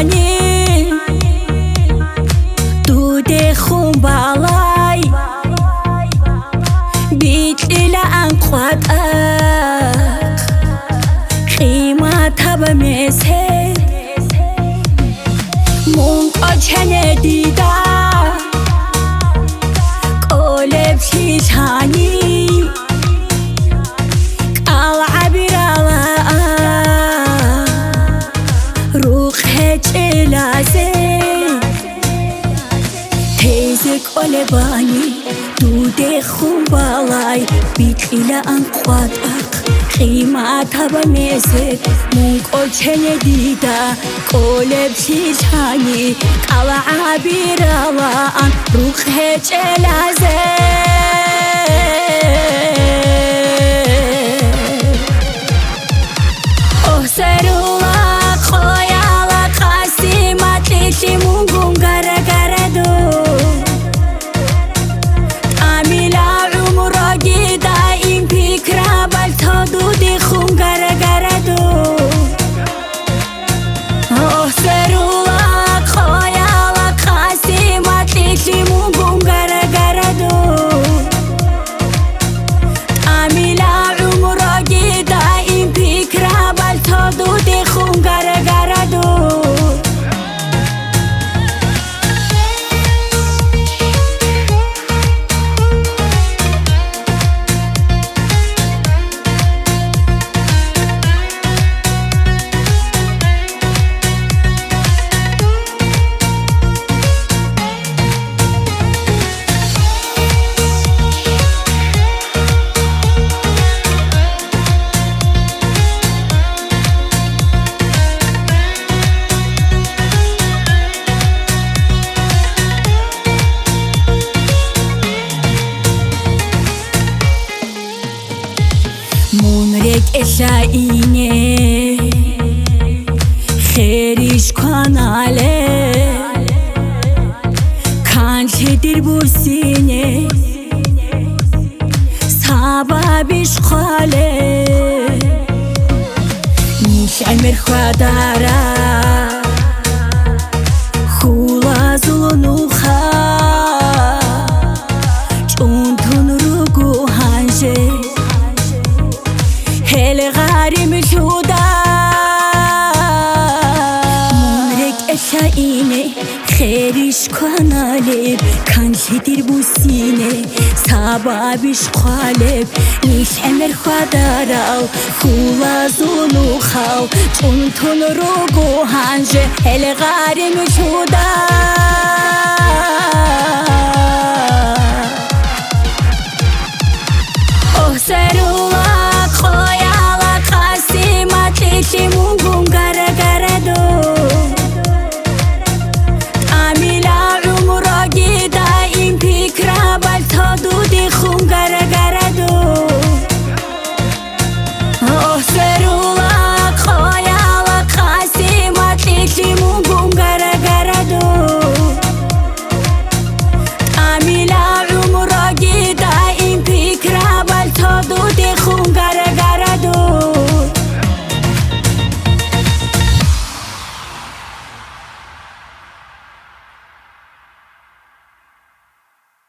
بانی دود خون بالای بیت الان قطعك قیمت بمیسه مونقا چنه دیده قلب شیشانی قال عبیرالا روخ چلازه تیزک قلبانی دود خون بالای بیت الان قطعك قیمت بمیسه مونقا چنه دیده قلب شیشانی قال عبیرالا روخ چلازه مونرك اشاینه خیریش کاناله کانچدیر بوسینه سببش خاله نیش امر خداره خولا زلونو خا چون تونرو گوهنجه هل غارم شودا مونرك اشاینه خیریش کاناله کانچدیر بوسینه سببش قالب نیش امر خداره خولا زونو خاو چون تون رو گوهنجه هل غارم شودا